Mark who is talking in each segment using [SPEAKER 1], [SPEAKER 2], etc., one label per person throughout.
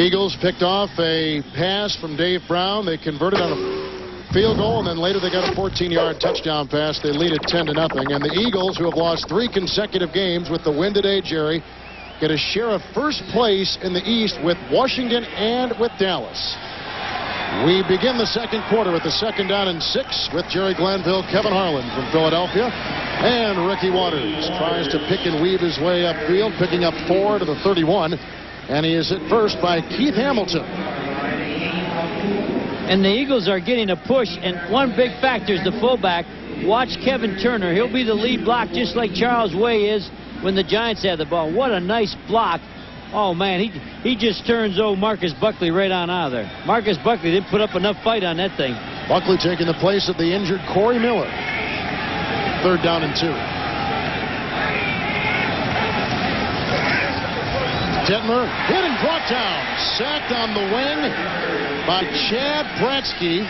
[SPEAKER 1] Eagles picked off a pass from Dave Brown. They converted on a field goal, and then later they got a 14-yard touchdown pass. They lead it 10-0. And the Eagles, who have lost 3 consecutive games with the win today, Jerry, get a share of first place in the East with Washington and with Dallas. We begin the second quarter with the 2nd down and 6 with Jerry Glanville, Kevin Harlan from Philadelphia, and Ricky Waters tries to pick and weave his way upfield, picking up 4 to the 31, and he is at first by Keith Hamilton.
[SPEAKER 2] And the Eagles are getting a push, and one big factor is the fullback. Watch Kevin Turner. He'll be the lead block just like Charles Way is when the Giants have the ball. What a nice block. Oh, man, he just turns Marcus Buckley right on out of there. Marcus Buckley didn't put up enough fight on that thing.
[SPEAKER 1] Buckley taking the place of the injured Corey Miller. 3rd down and 2. Detmer hit and brought down. Sacked on the wing by Chad Bratsky,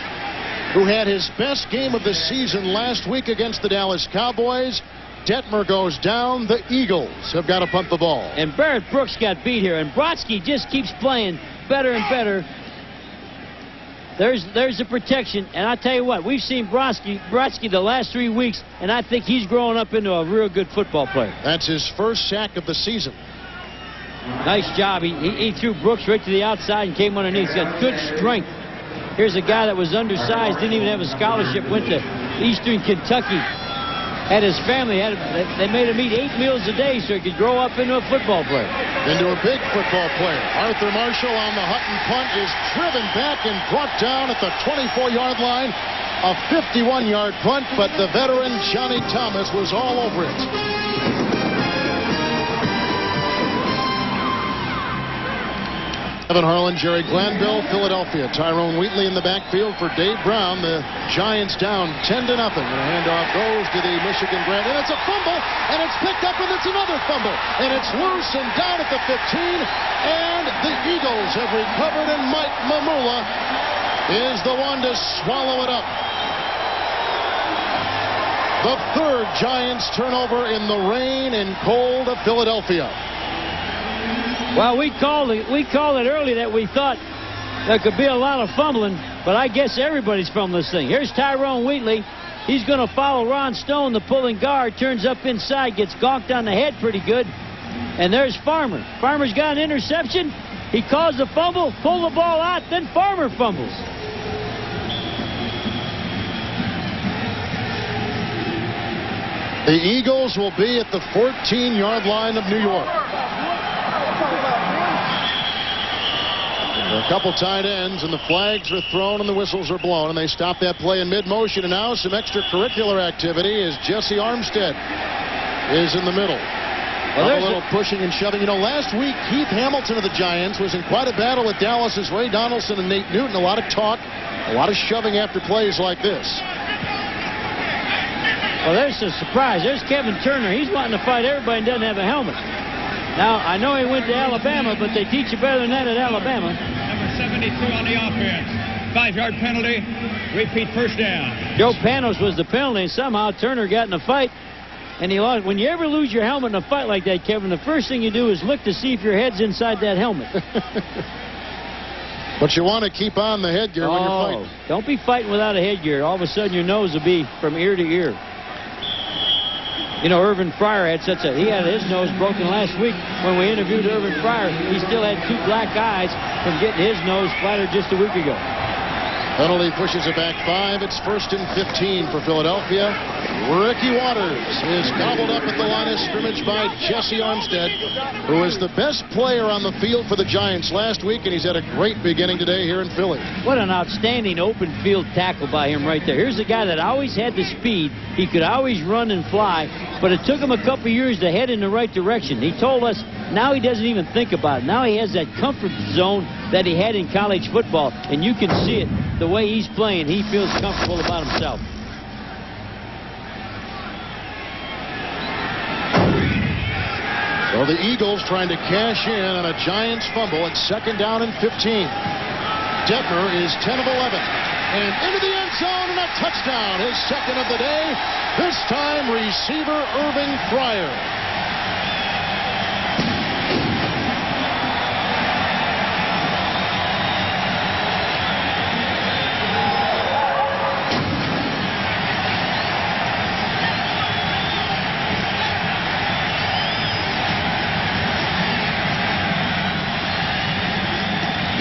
[SPEAKER 1] who had his best game of the season last week against the Dallas Cowboys. Detmer goes down. The Eagles have got to punt the ball.
[SPEAKER 2] And Barrett Brooks got beat here, and Brodsky just keeps playing better and better. There's the protection, and I tell you what, we've seen Brodsky the last 3 weeks, and I think he's growing up into a real good football player.
[SPEAKER 1] That's his first sack of the season.
[SPEAKER 2] Nice job. He threw Brooks right to the outside and came underneath. He's got good strength. Here's a guy that was undersized, didn't even have a scholarship, went to Eastern Kentucky. Had his family, they made him eat 8 meals a day so he could grow up into a football player.
[SPEAKER 1] Into a big football player. Arthur Marshall on the Hutton punt is driven back and brought down at the 24-yard line. A 51-yard punt, but the veteran Johnny Thomas was all over it. Kevin Harlan, Jerry Glanville, Philadelphia. Tyrone Wheatley in the backfield for Dave Brown. The Giants down 10-0. And the handoff goes to the Michigan Grant. And it's a fumble, and it's picked up, and it's another fumble. And it's loose and down at the 15. And the Eagles have recovered, and Mike Mamula is the one to swallow it up. The 3rd Giants turnover in the rain and cold of Philadelphia.
[SPEAKER 2] Well, we called it early that we thought there could be a lot of fumbling, but I guess everybody's fumbling this thing. Here's Tyrone Wheatley. He's going to follow Ron Stone, the pulling guard, turns up inside, gets gonked on the head pretty good. And there's Farmer. Farmer's got an interception. He calls the fumble, pull the ball out, then Farmer fumbles.
[SPEAKER 1] The Eagles will be at the 14-yard line of New York. A couple tight ends, and the flags are thrown and the whistles are blown, and they stop that play in mid-motion. And now some extracurricular activity as Jesse Armstead is in the middle. Well, a little pushing and shoving. You know, last week Keith Hamilton of the Giants was in quite a battle with Dallas's Ray Donaldson and Nate Newton. A lot of talk, a lot of shoving after plays like this.
[SPEAKER 2] Well, there's a surprise. There's Kevin Turner. He's wanting to fight everybody and doesn't have a helmet. Now, I know he went to Alabama, but they teach you better than that at Alabama.
[SPEAKER 3] Number 72 on the offense. 5-yard penalty. Repeat first down.
[SPEAKER 2] Joe Panos was the penalty, and somehow Turner got in a fight, and he lost. When you ever lose your helmet in a fight like that, Kevin, the first thing you do is look to see if your head's inside that helmet.
[SPEAKER 1] But you want to keep on the headgear when you're fighting.
[SPEAKER 2] Don't be fighting without a headgear. All of a sudden, your nose will be from ear to ear. You know, Irvin Fryer had he had his nose broken last week. When we interviewed Irvin Fryer, he still had 2 black eyes from getting his nose splattered just a week ago.
[SPEAKER 1] Penalty pushes it back 5. It's 1st and 15 for Philadelphia. Ricky Waters is gobbled up at the line of scrimmage by Jesse Armstead, who is the best player on the field for the Giants last week, and he's had a great beginning today here in Philly.
[SPEAKER 2] What an outstanding open field tackle by him right there. Here's a guy that always had the speed. He could always run and fly, but it took him a couple years to head in the right direction. He told us now he doesn't even think about it. Now he has that comfort zone that he had in college football, and you can see it. The way he's playing, he feels comfortable about himself.
[SPEAKER 1] So the Eagles trying to cash in on a Giants fumble at 2nd down and 15. Detmer is 10 of 11. And into the end zone and a touchdown. His 2nd of the day. This time receiver Irving Fryer.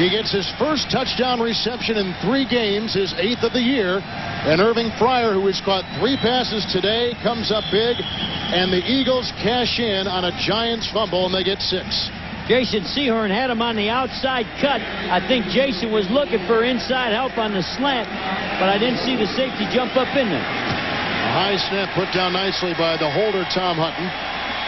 [SPEAKER 1] He gets his first touchdown reception in 3 games, his 8th of the year. And Irving Fryer, who has caught 3 passes today, comes up big. And the Eagles cash in on a Giants fumble, and they get 6.
[SPEAKER 2] Jason Sehorn had him on the outside cut. I think Jason was looking for inside help on the slant, but I didn't see the safety jump up in there.
[SPEAKER 1] A high snap put down nicely by the holder, Tom Hutton.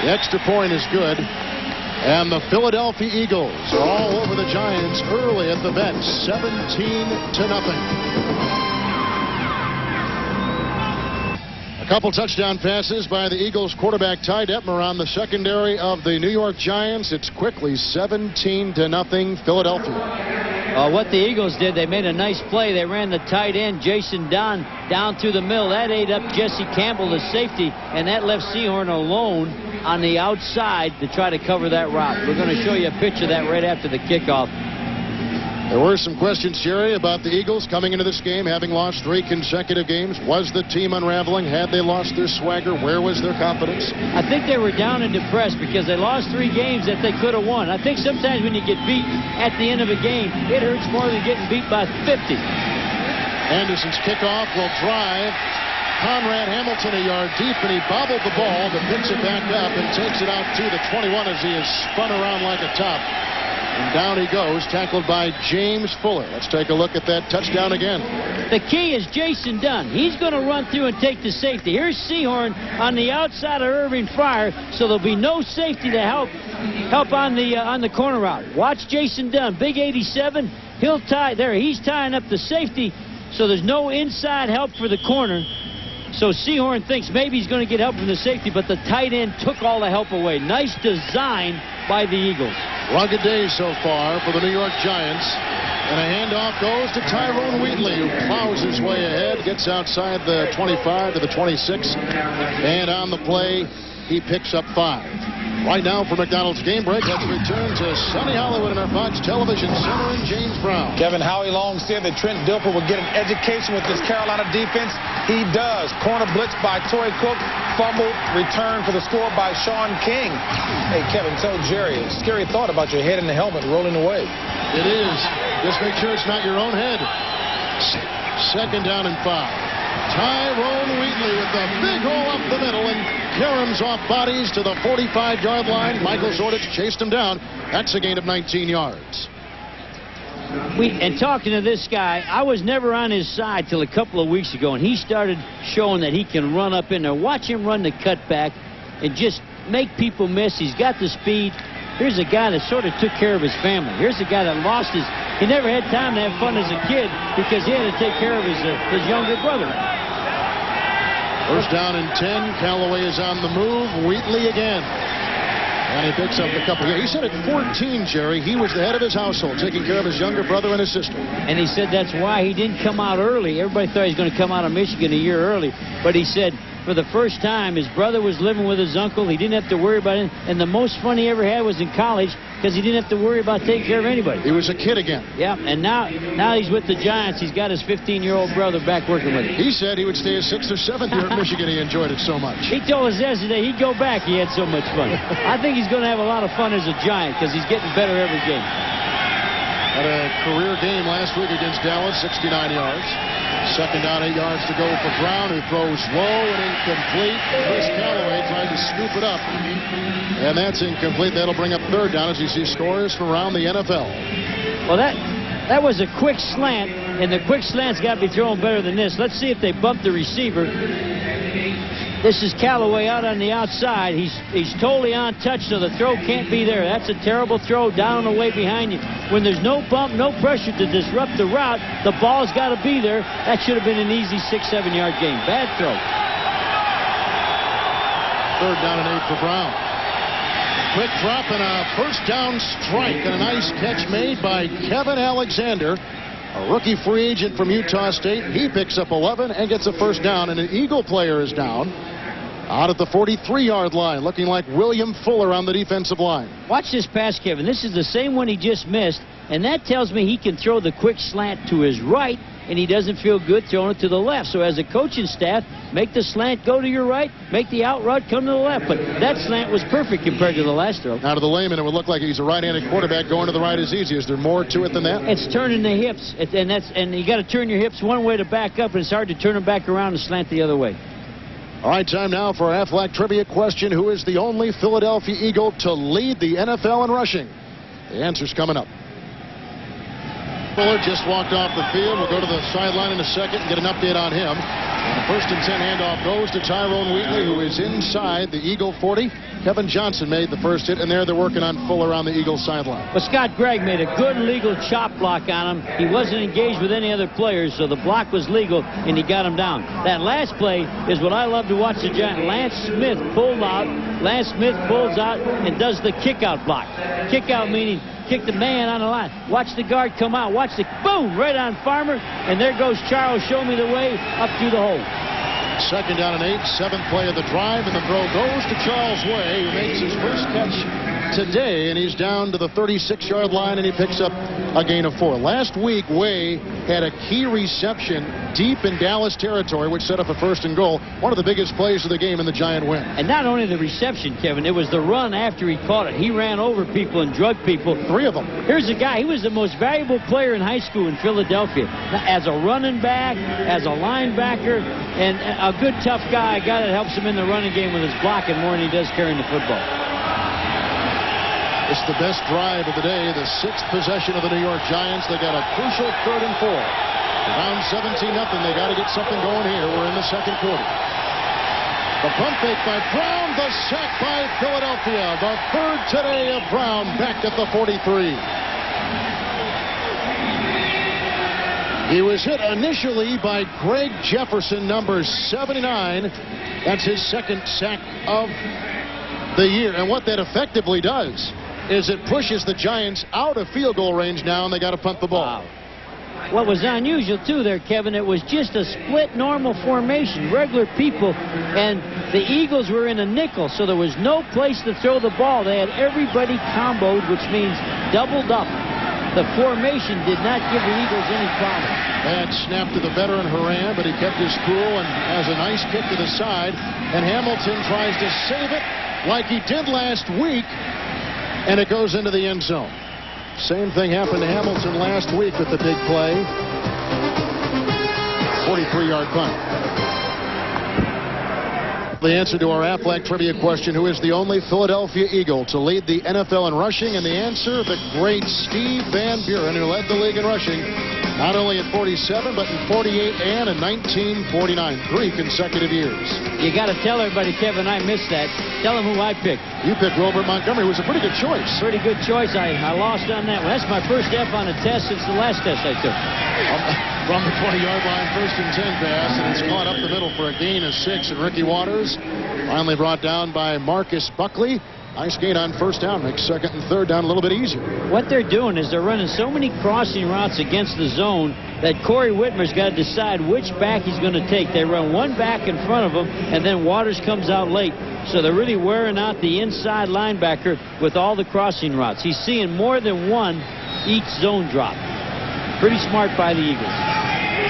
[SPEAKER 1] The extra point is good. And the Philadelphia Eagles are all over the Giants early at the vet, 17-0. A couple touchdown passes by the Eagles quarterback Ty Detmer on the secondary of the New York Giants. It's quickly 17-0 Philadelphia.
[SPEAKER 2] What the Eagles did, they made a nice play. They ran the tight end, Jason Dunn, down through the middle. That ate up Jesse Campbell, the safety, and that left Sehorn alone on the outside to try to cover that route. We're going to show you a picture of that right after the kickoff.
[SPEAKER 1] There were some questions, Jerry, about the Eagles coming into this game, having lost 3 consecutive games. Was the team unraveling? Had they lost their swagger? Where was their confidence?
[SPEAKER 2] I think they were down and depressed because they lost 3 games that they could have won. I think sometimes when you get beat at the end of a game, it hurts more than getting beat by 50.
[SPEAKER 1] Anderson's kickoff will drive. Conrad Hamilton a yard deep, and he bobbled the ball, but picks it back up and takes it out to the 21 as he is spun around like a top. And down he goes, tackled by James Fuller. Let's take a look at that touchdown again.
[SPEAKER 2] The key is Jason Dunn. He's going to run through and take the safety. Here's Sehorn on the outside of Irving Fryer, so there'll be no safety to help on the corner route. Watch Jason Dunn, big 87. He'll tie there. He's tying up the safety, so there's no inside help for the corner. So Sehorn thinks maybe he's going to get help from the safety, but the tight end took all the help away. Nice design by the Eagles.
[SPEAKER 1] Rugged day so far for the New York Giants. And a handoff goes to Tyrone Wheatley, who plows his way ahead, gets outside the 25 to the 26. And on the play, he picks up 5. Right now for McDonald's Game Break, let's return to sunny Hollywood in our Fox Television Center and James Brown.
[SPEAKER 4] Kevin, Howie Long said that Trent Dilfer would get an education with this Carolina defense. He does. Corner blitz by Torrey Cook. Fumble return for the score by Sean King. Hey, Kevin, tell Jerry, a scary thought about your head in the helmet rolling away.
[SPEAKER 1] It is. Just make sure it's not your own head. 2nd down and 5. Tyrone Wheatley with the big hole up the middle and caroms off bodies to the 45-yard line. Michael Zordich chased him down. That's a gain of 19 yards.
[SPEAKER 2] And talking to this guy, I was never on his side till a couple of weeks ago, and he started showing that he can run up in there. Watch him run the cutback and just make people miss. He's got the speed. Here's a guy that sort of took care of his family. Here's a guy that lost his... He never had time to have fun as a kid because he had to take care of his younger brother.
[SPEAKER 1] First down and 10. Callaway is on the move. Wheatley again. And he picks up a couple. Yeah, he said at 14, Jerry, he was the head of his household, taking care of his younger brother and his sister.
[SPEAKER 2] And he said that's why he didn't come out early. Everybody thought he was going to come out of Michigan a year early. But he said for the first time, his brother was living with his uncle. He didn't have to worry about it. And the most fun he ever had was in college because he didn't have to worry about taking care of anybody.
[SPEAKER 1] He was a kid again.
[SPEAKER 2] Yeah, and now he's with the Giants. He's got his 15-year-old brother back working with him.
[SPEAKER 1] He said he would stay his 6th or 7th year at Michigan. He enjoyed it so much.
[SPEAKER 2] He told us yesterday he'd go back. He had so much fun. I think he's going to have a lot of fun as a Giant because he's getting better every game.
[SPEAKER 1] Had a career game last week against Dallas, 69 yards. 2nd down, 8 yards to go for Brown, who throws low and incomplete. Chris Callaway tried to scoop it up, and that's incomplete. That'll bring up 3rd down as you see scores from around the NFL.
[SPEAKER 2] Well, that was a quick slant, and the quick slant's got to be thrown better than this. Let's see if they bump the receiver. This is Callaway out on the outside. He's totally untouched, so the throw can't be there. That's a terrible throw down and away behind you. When there's no bump, no pressure to disrupt the route, the ball's got to be there. That should have been an easy 6-7 yard gain. Bad throw.
[SPEAKER 1] 3rd down and 8 for Brown. Quick drop and a first down strike, and a nice catch made by Kevin Alexander, a rookie free agent from Utah State. He picks up 11 and gets a first down, and an Eagle player is down out at the 43-yard line, looking like William Fuller on the defensive line.
[SPEAKER 2] Watch this pass, Kevin. This is the same one he just missed, and that tells me he can throw the quick slant to his right and he doesn't feel good throwing it to the left. So as a coaching staff, make the slant go to your right, make the out route come to the left. But that slant was perfect compared to the last throw.
[SPEAKER 1] Now to the layman, it would look like he's a right-handed quarterback. Going to the right is easy. Is there more to it than that?
[SPEAKER 2] It's turning the hips, and you got to turn your hips one way to back up, and it's hard to turn them back around and slant the other way.
[SPEAKER 1] All right, time now for our Aflac trivia question. Who is the only Philadelphia Eagle to lead the NFL in rushing? The answer's coming up. Fuller just walked off the field. We'll go to the sideline in a second and get an update on him. And the 1st and 10 handoff goes to Tyrone Wheatley, who is inside the Eagle 40. Kevin Johnson made the first hit, and there they're working on Fuller on the Eagles sideline.
[SPEAKER 2] But Scott Gregg made a good legal chop block on him. He wasn't engaged with any other players, so the block was legal, and he got him down. That last play is what I love to watch the Giants. Lance Smith pulled out. Lance Smith pulls out and does the kick-out block. Kick-out meaning kick the man on the line. Watch the guard come out. Watch the boom right on Farmer, and there goes Charles. Show me the way up through the hole.
[SPEAKER 1] 2nd down and 8, 7th play of the drive, and the throw goes to Charles Way, who makes his first catch today, and he's down to the 36-yard line, and he picks up a gain of 4. Last week, Way had a key reception deep in Dallas territory, which set up a 1st and goal. One of the biggest plays of the game, and the Giant win.
[SPEAKER 2] And not only the reception, Kevin, it was the run after he caught it. He ran over people and drug people.
[SPEAKER 1] 3 of them.
[SPEAKER 2] Here's a guy. He was the most valuable player in high school in Philadelphia. As a running back, as a linebacker, and a good, tough guy, a guy that helps him in the running game with his blocking more than he does carrying the football.
[SPEAKER 1] It's the best drive of the day, the 6th possession of the New York Giants. They got a crucial 3rd and 4. Down 17-0. They got to get something going here. We're in the 2nd quarter. The pump fake by Brown, the sack by Philadelphia. The 3rd today of Brown, back at the 43. He was hit initially by Greg Jefferson, number 79. That's his 2nd sack of the year. And what that effectively does is it pushes the Giants out of field goal range now, and they got to punt the ball.
[SPEAKER 2] Wow. What was unusual, too, there, Kevin, it was just a split normal formation, regular people, and the Eagles were in a nickel, so there was no place to throw the ball. They had everybody comboed, which means doubled up. The formation did not give the Eagles any problem.
[SPEAKER 1] Bad snap to the veteran Haran, but he kept his cool and has a nice kick to the side, and Hamilton tries to save it like he did last week, and it goes into the end zone. Same thing happened to Hamilton last week with the big play. 43-yard punt. The answer to our Aflac trivia question, who is the only Philadelphia Eagle to lead the NFL in rushing? And the answer, the great Steve Van Buren, who led the league in rushing, not only at 47, but in 48 and in 1949. 3 consecutive years.
[SPEAKER 2] You got to tell everybody, Kevin, I missed that. Tell them who I picked.
[SPEAKER 1] You picked Robert Montgomery, who was a pretty good choice.
[SPEAKER 2] Pretty good choice. I lost on that one. That's my first F on a test since the last test I took.
[SPEAKER 1] From the 20-yard line, 1st and 10 pass, and it's caught up the middle for a gain of 6. And Ricky Waters finally brought down by Marcus Buckley. Nice gain on 1st down. Makes 2nd and 3rd down a little bit easier.
[SPEAKER 2] What they're doing is they're running so many crossing routes against the zone that Corey Whitmer's got to decide which back he's going to take. They run one back in front of him, and then Waters comes out late. So they're really wearing out the inside linebacker with all the crossing routes. He's seeing more than one each zone drop. Pretty smart by the Eagles.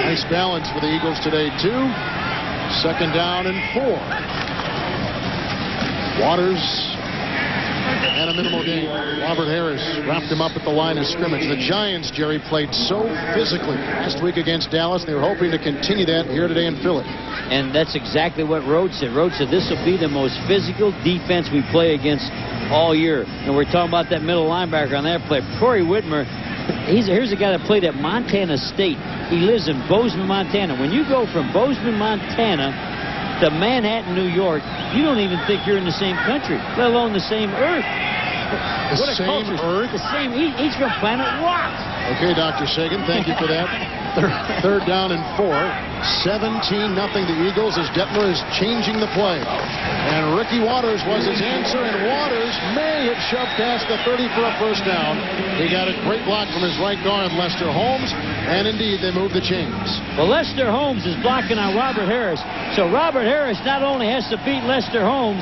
[SPEAKER 1] Nice balance for the Eagles today, too. 2nd down and 4. Waters and a minimal gain. Robert Harris wrapped him up at the line of scrimmage. The Giants, Jerry, played so physically last week against Dallas. They were hoping to continue that here today in Philly.
[SPEAKER 2] And that's exactly what Rhodes said. Rhodes said this will be the most physical defense we play against all year. And we're talking about that middle linebacker on that play. Corey Whitmer, here's a guy that played at Montana State. He lives in Bozeman, Montana. When you go from Bozeman, Montana to Manhattan, New York, you don't even think you're in the same country, let alone the same earth.
[SPEAKER 1] What a same earth?
[SPEAKER 2] The same. He's from planet Rock.
[SPEAKER 1] Okay, Dr. Sagan, thank you for that. 3rd down and 4. 17-0 the Eagles as Detmer is changing the play. And Ricky Waters was his answer, and Waters may have shoved past the 30 for a 1st down. He got a great block from his right guard, Lester Holmes, and indeed they moved the chains.
[SPEAKER 2] Well, Lester Holmes is blocking on Robert Harris. So Robert Harris not only has to beat Lester Holmes,